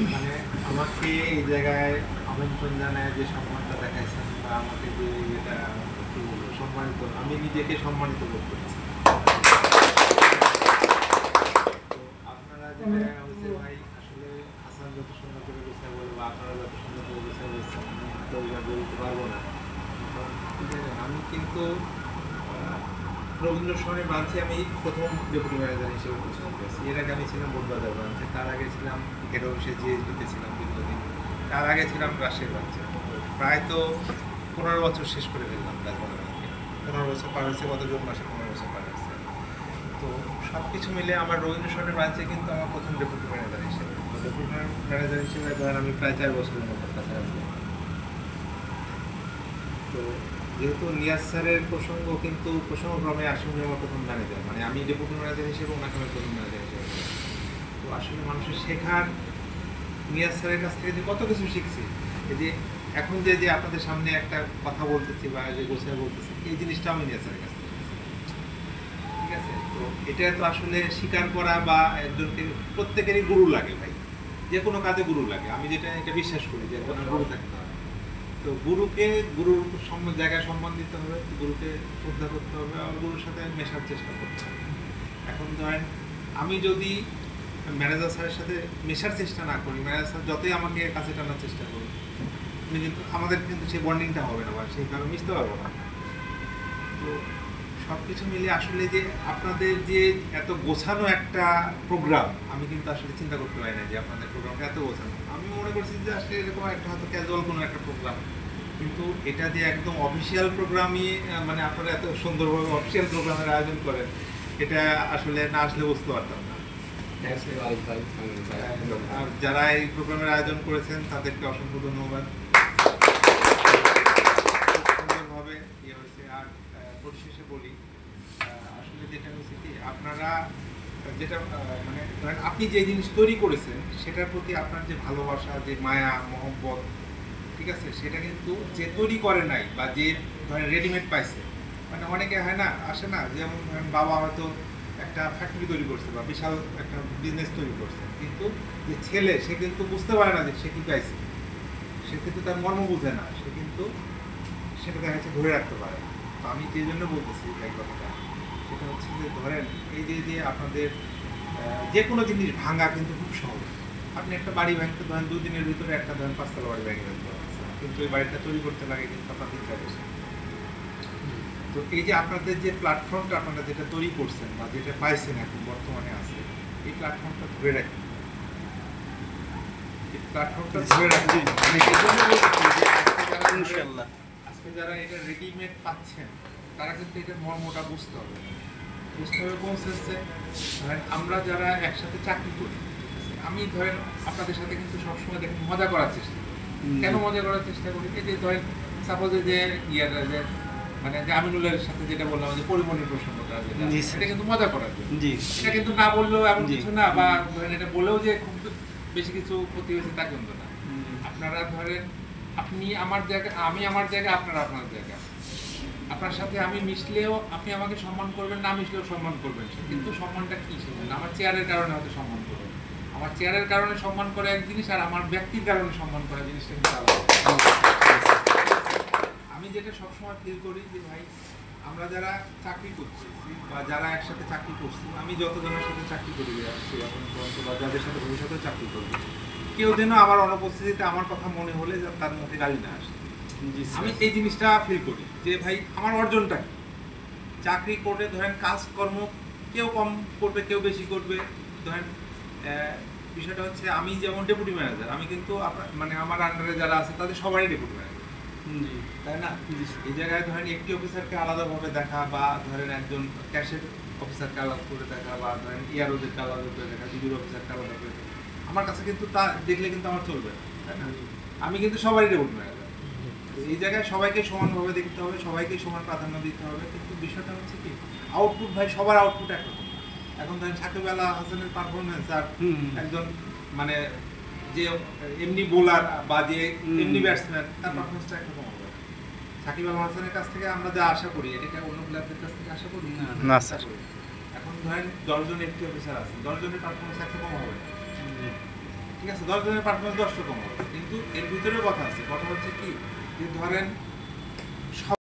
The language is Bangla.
মানে আমাকে এই জায়গায় আমন্ত্রণ জানায় যে সম্মানটা দেখাইছেন বা আমাকে যে এটা কি বলবো সম্মানিত, আমি নিজেকে সম্মানিত বোধ করছি। তো আপনারা যেটা হচ্ছে ভাই, আসলে হাসান যত সুন্দর করে গোছায় বলে বা আপনারা যত সুন্দর করে গোছায় বলছেন, আমি তো ওইভাবে বলতে পারবো না। কারণ কি জানেন, আমি কিন্তু রবীন্দ্র সরণি ব্রাঞ্চে আমি প্রথম ডেপুটি ম্যানেজার হিসেবে পরিচালনা করেছি। এর আগে আমি ছিলাম বোধবাজার ব্রাঞ্চে, তার আগে ছিলাম হেড অফিসে জিএসবিতে ছিলাম দীর্ঘদিন, তার আগে ছিলাম রাজশাহী ব্রাঞ্চে। প্রায় তো 15 বছর শেষ করে ফেললাম রাজবাড়া ব্রাঞ্চে। 15 বছর পার হয়েছে, গত জুন মাসে 15 বছর পার হয়েছে। তো সব কিছু মিলে আমার রবীন্দ্র সরণি ব্রাঞ্চে কিন্তু আমার প্রথম ডেপুটি ম্যানেজার হিসেবে, ডেপুটি ম্যানেজার হিসেবে ধরেন আমি প্রায় 4 বছরের মতো কাছাকাছি। তো যেহেতু নিয়াজ স্যারের প্রসঙ্গক্রমে আসলে আমার প্রথম ম্যানেজার, মানে আমি ডেপুটি ম্যানেজার হিসেবে ওনাকে আমি প্রথম ম্যানেজার হিসেবে। তো আসলে মানুষের শেখার, নিয়াজ স্যারের কাছ থেকে যে কত কিছু শিখছি, এই যে এখন যে যে আপনাদের সামনে একটা কথা বলতেছি বা যে গোছায় বলতেছি, এই জিনিসটা আমি নিয়াজ স্যারের কাছ থেকে শিখছি। ঠিক আছে, তো এটা তো আসলে স্বীকার করা বা একজনকে, প্রত্যেকেরই গুরু লাগে ভাই, যে কোনো কাজে গুরু লাগে। আমি যেটা এটা বিশ্বাস করি যে একজনের গুরু থাকতে হবে। তো গুরুকে, গুরুর জায়গায় সম্মান দিতে হবে, গুরুকে শ্রদ্ধা করতে হবে, আর গুরুর সাথে মেশার চেষ্টা করতে হবে। এখন ধরেন আমি যদি ম্যানেজার স্যারের সাথে মেশার চেষ্টা না করি, ম্যানেজার স্যার যতই আমাকে কাছে টানার চেষ্টা করি, আমি কিন্তু আমাদের কিন্তু সেই বন্ডিংটা হবে না বা সেইভাবে মিশতে পারবো না। তো সব কিছু মিলিয়ে আসলে যে আপনাদের যে এত গোছানো একটা প্রোগ্রাম, আমি কিন্তু আসলে চিন্তা করতে পারি না যে আপনাদের প্রোগ্রামটা এত গোছানো। আমি মনে করছি যে আসলে এরকম একটা হয়তো ক্যাজুয়াল কোনো একটা প্রোগ্রাম, কিন্তু এটা যে একদম অফিসিয়াল প্রোগ্রামই, মানে আপনারা এত সুন্দরভাবে অফিসিয়াল প্রোগ্রামের আয়োজন করেন, এটা আসলে না আসলে বুঝতে পারতাম না। আর যারা এই প্রোগ্রামের আয়োজন করেছেন তাদেরকে অসংখ্য ধন্যবাদ। সুন্দরভাবে ইয়ে হয়েছে। আর পরিশেষে বলি, আসলে যেটা হচ্ছে কি, আপনারা যেটা মানে ধরেন আপনি যে জিনিস তৈরি করেছেন সেটার প্রতি আপনার যে ভালোবাসা, যে মায়া মহব্বত, ঠিক আছে, সেটা কিন্তু যে তৈরি করে নাই বা যে ধরেন রেডিমেড পাইছে, মানে অনেকে হয় না, আসে না, যেমন ধরেন বাবা হয়তো একটা ফ্যাক্টরি তৈরি করছে বা বিশাল একটা বিজনেস তৈরি করছে, কিন্তু যে ছেলে সে কিন্তু বুঝতে পারে না যে সে কি পাইছে, সে কিন্তু তার মর্ম বুঝে না, সে কিন্তু সেটা দেখা যাচ্ছে ধরে রাখতে পারে না। তো আমি যে জন্য বলতেছি এই কথাটা, সেটা হচ্ছে যে ধরেন এই যে যে আপনাদের যে কোনো জিনিস ভাঙা কিন্তু খুব সহজ। আপনি একটা বাড়ি ভাঙতে ধরেন 2 দিনের ভিতরে একটা ধরেন 5 তলা বাড়ি ভেঙে ফেলতে পারছেন, কিন্তু এই বাড়িটা তৈরি করতে লাগে কিন্তু আপনার 3-4 বছর। তো এই যে আপনাদের যে প্ল্যাটফর্মটা আপনারা যেটা তৈরি করছেন বা যেটা পাইছেন এখন বর্তমানে আছে, এই প্ল্যাটফর্মটা ধরে রাখুন। এই প্ল্যাটফর্মটা ধরে রাখুন। মানে এই জন্য বলতেছি যে আজকে যারা এটা রেডিমেড পাচ্ছেন, তারা কিন্তু এটার মর্মটা বুঝতে হবে। বুঝতে হবে কোন সেন্সে, ধরেন আমরা যারা একসাথে চাকরি করি, ঠিক আছে, আমি ধরেন আপনাদের সাথে কিন্তু সবসময় দেখেন মজা করার চেষ্টা করি। কেন মজা করার চেষ্টা করি? এই যে ধরেন সাপোজে যে ইয়েটা যে মানে যে আমিনুলের সাথে যেটা বললাম যে পরিমণির প্রসঙ্গটা, এটা কিন্তু মজা করার জন্য। এটা কিন্তু না বললেও এমন কিছু না, বা ধরেন এটা বলেও যে খুব বেশি কিছু ক্ষতি হয়েছে তা কিন্তু না। আপনারা ধরেন আপনি আমার জায়গা, আমি আমার জায়গা, আপনারা আপনার জায়গা। আপনার সাথে আমি মিশলেও আপনি আমাকে সম্মান করবেন, না মিশলেও সম্মান করবেন, কিন্তু সম্মানটা কি শুনবেন? আমার চেয়ারের কারণে হয়তো সম্মান করবেন, আমার চেয়ারের কারণে সম্মান করা এক জিনিস, আর আমার ব্যক্তির কারণে সম্মান করা জিনিসটা কিন্তু আলাদা। আমি যেটা সবসময় ফিল করি যে ভাই, আমরা যারা চাকরি করছি বা যারা একসাথে চাকরি করছি, আমি যতজনের সাথে চাকরি করি আসছি এখন পর্যন্ত বা যাদের সাথে ভবিষ্যতে চাকরি করবো, কেউ যেন আমার অনুপস্থিতিতে আমার কথা মনে হলে তার মুখে গালি না আসে। আমি এই জিনিসটা ফিল করি যে ভাই আমার অর্জনটা কি। চাকরি করে ধরেন কাজকর্ম কেউ কম করবে, কেউ বেশি করবে, ধরেন বিষয়টা হচ্ছে আমি যেমন ডেপুটি ম্যানেজার, আমি কিন্তু মানে আমার আন্ডারে যারা আছে তাদের সবারই ডেপুটি ম্যানেজার, তাই না? এই জায়গায় ধরেন একটি অফিসারকে আলাদাভাবে দেখা বা ধরেন একজন ক্যাশের অফিসারকে আলাদা করে দেখা বা ধরেন ইয়ারোদেরকে আলাদা করে দেখা, ডিবির অফিসারকে আলাদা করে দেখা, আমার কাছে কিন্তু তা দেখলে কিন্তু আমার চলবে না, তাই না? আমি কিন্তু সবারই ডেপুটি ম্যানেজার। এই জায়গায় সবাইকে সমানভাবে দেখতে হবে, সবাইকে সমান প্রাধান্য দিতে হবে, কিন্তু বিষয়টা হচ্ছে কি, আউটপুট ভাই সবার আউটপুট একরকম না। এখন ধরেন সাকিব আল হাসানের পারফরমেন্স আর একজন মানে যে এমনি বোলার বা যে এমনি ব্যাটসম্যান, তার পারফরমেন্সটা একরকম হবে। সাকিব আল হাসানের কাছ থেকে আমরা যা আশা করি, এটা অন্য প্লেয়ারদের কাছ থেকে আশা করি না স্যার। এখন ধরেন 10 জন একটি অফিসার আছে, 10 জনের পারফরমেন্স একরকম হবে, ঠিক ঠিক আছে, 10 জনের পারফরমেন্স 10 রকম হবে, কিন্তু এর ভিতরেও কথা আছে। কথা হচ্ছে কি, যে ধরেন